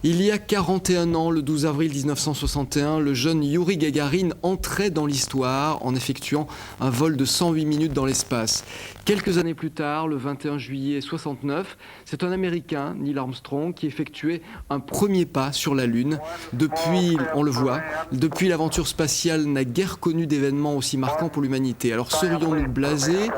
Il y a 41 ans, le 12 avril 1961, le jeune Youri Gagarin entrait dans l'histoire en effectuant un vol de 108 minutes dans l'espace. Quelques années plus tard, le 21 juillet 69, c'est un Américain, Neil Armstrong, qui effectuait un premier pas sur la Lune. Depuis, on le voit, depuis l'aventure spatiale n'a guère connu d'événements aussi marquants pour l'humanité. Alors serions-nous blasés?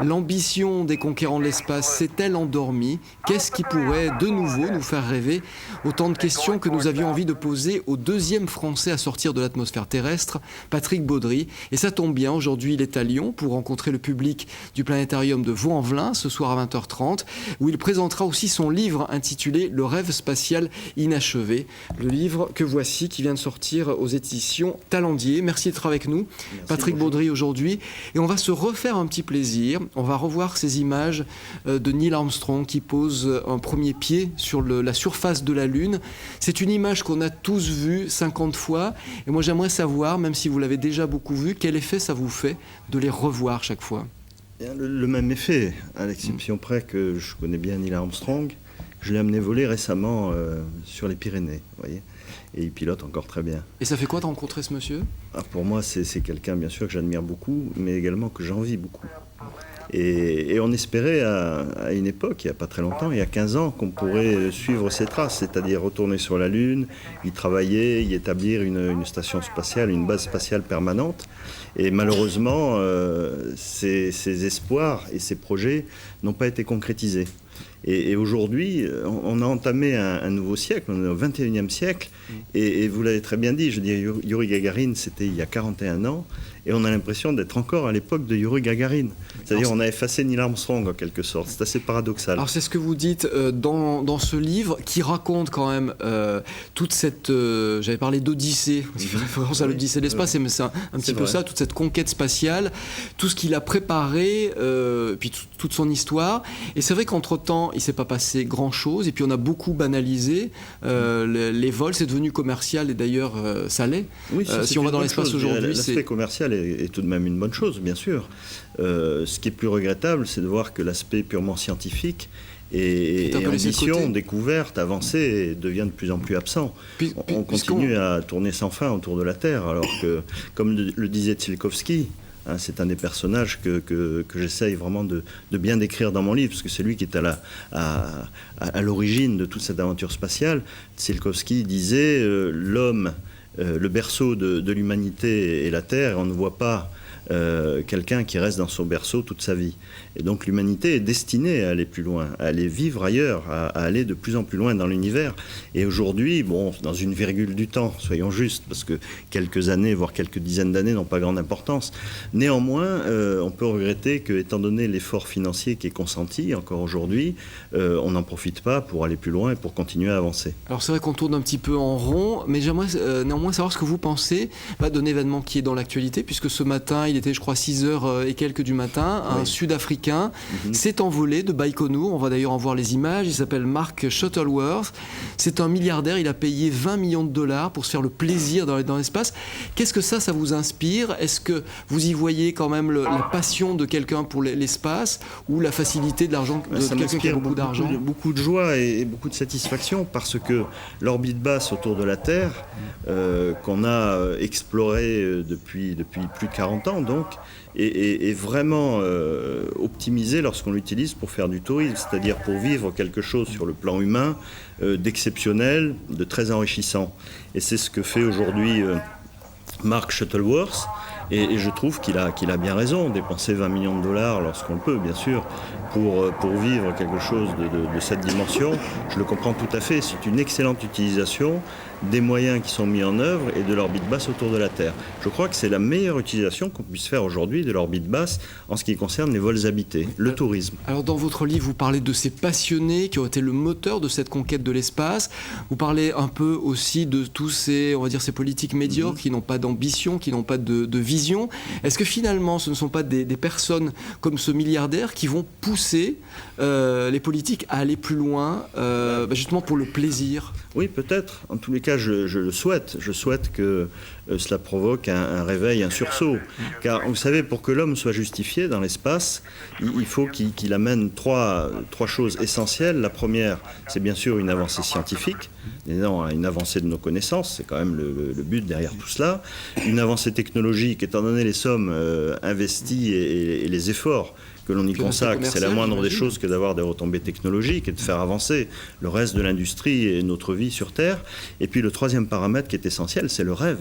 L'ambition des conquérants de l'espace s'est-elle endormie? Qu'est-ce qui pourrait de nouveau nous faire rêver? Autant de questions que nous avions envie de poser au deuxième Français à sortir de l'atmosphère terrestre, Patrick Baudry. Et ça tombe bien, aujourd'hui il est à Lyon pour rencontrer le public du planétarium de Vaux-en-Velin ce soir à 20h30, où il présentera aussi son livre intitulé « Le rêve spatial inachevé ». Le livre que voici, qui vient de sortir aux éditions Talendier. Merci d'être avec nous, Patrick Baudry, aujourd'hui. Et on va se refaire un petit plaisir. On va revoir ces images de Neil Armstrong qui pose un premier pied sur la surface de la Lune. C'est une image qu'on a tous vue 50 fois. Et moi, j'aimerais savoir, même si vous l'avez déjà beaucoup vu, quel effet ça vous fait de les revoir chaque fois? Le même effet, à l'exception près que je connais bien Neil Armstrong. Je l'ai amené voler récemment sur les Pyrénées, vous voyez. Et il pilote encore très bien. Et ça fait quoi de rencontrer ce monsieur? Pour moi, c'est quelqu'un, bien sûr, que j'admire beaucoup, mais également que j'envie beaucoup. Et on espérait à une époque, il n'y a pas très longtemps, il y a 15 ans, qu'on pourrait suivre ses traces, c'est-à-dire retourner sur la Lune, y travailler, y établir une station spatiale, une base spatiale permanente. Et malheureusement, ces espoirs et ces projets n'ont pas été concrétisés. Et aujourd'hui, on a entamé un nouveau siècle, on est au 21e siècle, et vous l'avez très bien dit, je veux dire, Youri Gagarin, c'était il y a 41 ans, et on a l'impression d'être encore à l'époque de Youri Gagarin. C'est-à-dire on a effacé Neil Armstrong en quelque sorte, c'est assez paradoxal. Alors c'est ce que vous dites dans ce livre, qui raconte quand même toute cette... j'avais parlé d'Odyssée, qui fait référence à l'Odyssée de l'espace, mais c'est un petit peu ça, toute cette conquête spatiale, tout ce qu'il a préparé, puis toute son histoire. Et c'est vrai qu'entre-temps, il ne s'est pas passé grand-chose, et puis on a beaucoup banalisé les vols, c'est devenu commercial, et d'ailleurs ça l'est. Oui, si on va dans l'espace aujourd'hui, l'aspect commercial est tout de même une bonne chose, bien sûr. Ce qui est plus regrettable, c'est de voir que l'aspect purement scientifique et ambition, découverte, avancée, devient de plus en plus absent. On continue à tourner sans fin autour de la Terre, alors que, comme le disait Tsiolkovsky, c'est un des personnages que j'essaye vraiment de bien décrire dans mon livre, parce que c'est lui qui est à l'origine de toute cette aventure spatiale. Tsiolkovsky disait l'homme, le berceau de l'humanité est la Terre, et on ne voit pas quelqu'un qui reste dans son berceau toute sa vie. Et donc l'humanité est destinée à aller plus loin, à aller vivre ailleurs, à aller de plus en plus loin dans l'univers. Et aujourd'hui, bon, dans une virgule du temps, soyons justes, parce que quelques années, voire quelques dizaines d'années n'ont pas grande importance. Néanmoins, on peut regretter que, étant donné l'effort financier qui est consenti encore aujourd'hui, on n'en profite pas pour aller plus loin et pour continuer à avancer. Alors c'est vrai qu'on tourne un petit peu en rond, mais j'aimerais néanmoins savoir ce que vous pensez d'un événement qui est dans l'actualité, puisque ce matin, il était, je crois, 6h et quelques du matin, un Sud-Africain s'est envolé de Baïkonour. On va d'ailleurs en voir les images. Il s'appelle Mark Shuttleworth. C'est un milliardaire. Il a payé 20 millions de dollars pour se faire le plaisir dans l'espace. Qu'est-ce que ça vous inspire? Est-ce que vous y voyez quand même la passion de quelqu'un pour l'espace, ou la facilité de l'argent de quelqu'un qui a beaucoup d'argent? Beaucoup de joie et beaucoup de satisfaction, parce que l'orbite basse autour de la Terre, qu'on a explorée depuis plus de 40 ans, donc, est vraiment optimisé lorsqu'on l'utilise pour faire du tourisme, c'est-à-dire pour vivre quelque chose sur le plan humain d'exceptionnel, de très enrichissant. Et c'est ce que fait aujourd'hui Mark Shuttleworth. Et je trouve qu'il a bien raison, dépenser 20 millions de dollars lorsqu'on le peut, bien sûr, pour vivre quelque chose de cette dimension. Je le comprends tout à fait, c'est une excellente utilisation des moyens qui sont mis en œuvre et de l'orbite basse autour de la Terre. Je crois que c'est la meilleure utilisation qu'on puisse faire aujourd'hui de l'orbite basse en ce qui concerne les vols habités, le tourisme. Alors dans votre livre, vous parlez de ces passionnés qui ont été le moteur de cette conquête de l'espace. Vous parlez un peu aussi de tous ces, on va dire, ces politiques médiocres qui n'ont pas d'ambition, qui n'ont pas de vision. Est-ce que finalement, ce ne sont pas des personnes comme ce milliardaire qui vont pousser les politiques à aller plus loin, justement pour le plaisir? Oui, peut-être. En tous les cas, je le souhaite. Je souhaite que cela provoque un réveil, un sursaut. Car, vous savez, pour que l'homme soit justifié dans l'espace, il faut qu'il amène trois choses essentielles. La première, c'est bien sûr une avancée scientifique. Une avancée de nos connaissances, c'est quand même le but derrière tout cela. Une avancée technologique, étant donné les sommes investies et les efforts que l'on y consacre, c'est la moindre des choses que d'avoir des retombées technologiques et de faire avancer le reste de l'industrie et notre vie sur Terre. Et puis le troisième paramètre qui est essentiel, c'est le rêve.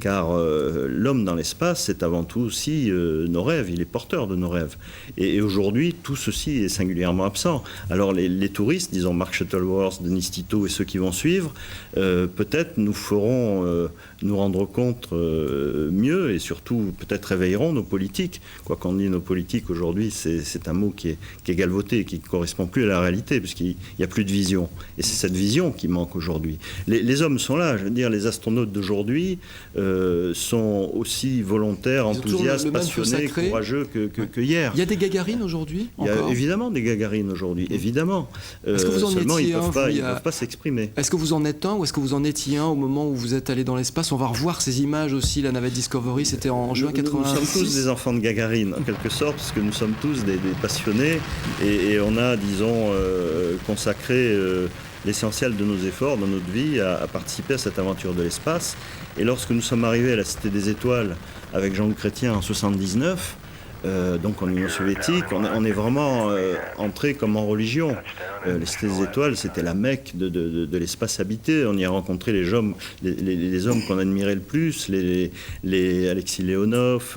Car l'homme dans l'espace, c'est avant tout aussi nos rêves, il est porteur de nos rêves. Et aujourd'hui, tout ceci est singulièrement absent. Alors les touristes, disons Mark Shuttleworth, Denis Tito et ceux qui vont suivre, peut-être nous feront nous rendre compte mieux et surtout peut-être réveilleront nos politiques. Quoi qu'on dise nos politiques aujourd'hui, c'est un mot qui est galvaudé, qui ne correspond plus à la réalité, puisqu'il n'y a plus de vision. Et c'est cette vision qui manque aujourd'hui. Les hommes sont là, je veux dire, les astronautes d'aujourd'hui sont aussi volontaires, enthousiastes, passionnés, courageux que hier. Il y a des Gagarines aujourd'hui? Il y a évidemment des Gagarines aujourd'hui, évidemment. Seulement, ils ne peuvent pas s'exprimer. Est-ce que vous en êtes un ou est-ce que vous en étiez un au moment où vous êtes allé dans l'espace? On va revoir ces images aussi, la navette Discovery, c'était en juin 86. Nous sommes tous des enfants de Gagarine, en quelque sorte, parce que nous sommes tous des passionnés et on a, disons, consacré l'essentiel de nos efforts dans notre vie à participer à cette aventure de l'espace. Et lorsque nous sommes arrivés à la Cité des Étoiles avec Jean-Luc Chrétien en 79, donc en Union soviétique, on est vraiment entré comme en religion. Les Cités des Étoiles, c'était la Mecque de l'espace habité. On y a rencontré les hommes qu'on admirait le plus, les Alexis Leonov,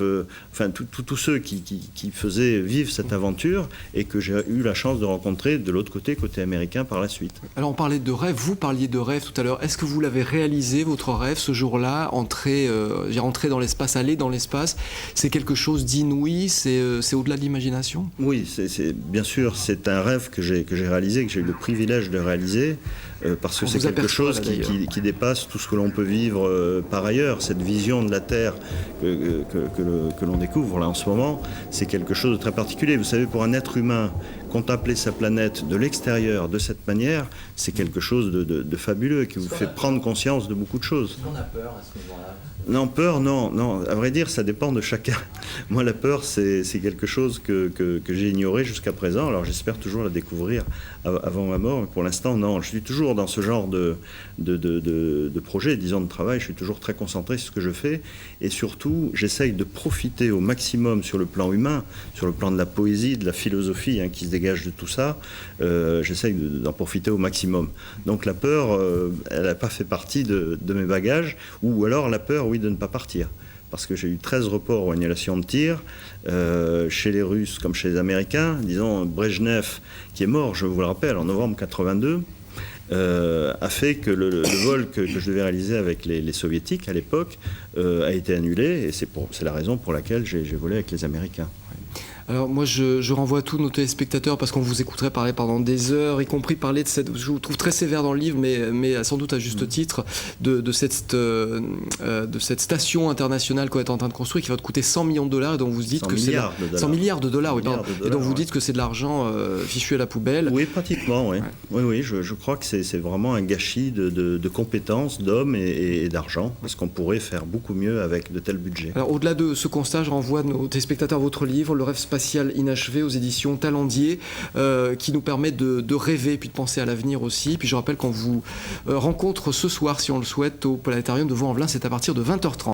enfin tous ceux qui faisaient vivre cette aventure et que j'ai eu la chance de rencontrer de l'autre côté américain par la suite. Alors on parlait de rêve, vous parliez de rêve tout à l'heure. Est-ce que vous l'avez réalisé, votre rêve, ce jour-là, entrer dans l'espace, aller dans l'espace? C'est quelque chose d'inouï? C'est au-delà de l'imagination? Oui, bien sûr, c'est un rêve que j'ai réalisé, que j'ai eu le privilège de réaliser, parce que c'est quelque chose qui dépasse tout ce que l'on peut vivre par ailleurs. Cette vision de la Terre que l'on découvre là en ce moment, c'est quelque chose de très particulier. Vous savez, pour un être humain, contempler sa planète de l'extérieur de cette manière, c'est quelque chose de fabuleux, qui vous fait prendre conscience de beaucoup de choses. Est-ce qu'on a peur à ce moment-là? Non, peur, non. À vrai dire, ça dépend de chacun. Moi, la peur, c'est quelque chose que j'ai ignoré jusqu'à présent. Alors, j'espère toujours la découvrir avant ma mort. Mais pour l'instant, non. Je suis toujours dans ce genre de projet, disons, de travail. Je suis toujours très concentré sur ce que je fais. Et surtout, j'essaye de profiter au maximum sur le plan humain, sur le plan de la poésie, de la philosophie qui se dégage de tout ça. J'essaye d'en profiter au maximum. Donc, la peur, elle n'a pas fait partie de mes bagages. Ou alors, la peur, oui, de ne pas partir. Parce que j'ai eu 13 reports ou annulations de tir, chez les Russes comme chez les Américains. Disons, Brejnev, qui est mort, je vous le rappelle, en novembre 82, a fait que le vol que je devais réaliser avec les Soviétiques à l'époque a été annulé. Et c'est la raison pour laquelle j'ai volé avec les Américains. Alors moi je renvoie tous nos téléspectateurs, parce qu'on vous écouterait parler pendant des heures, y compris parler de cette, je vous trouve très sévère dans le livre, mais sans doute à juste titre, de cette station internationale qu'on est en train de construire, qui va te coûter 100 millions de dollars et dont vous dites que c'est 100 milliards de dollars, oui, pardon, et dont vous dites que c'est de l'argent fichu à la poubelle. Oui, pratiquement, oui. Oui, je crois que c'est vraiment un gâchis de compétences, d'hommes et d'argent, parce qu'on pourrait faire beaucoup mieux avec de tels budgets. Alors au-delà de ce constat, je renvoie nos téléspectateurs à votre livre, Le rêve spatial inachevé, aux éditions Talendier, qui nous permet de rêver puis de penser à l'avenir aussi. Puis je rappelle qu'on vous rencontre ce soir, si on le souhaite, au Planétarium de Vaux-en-Velin, c'est à partir de 20h30.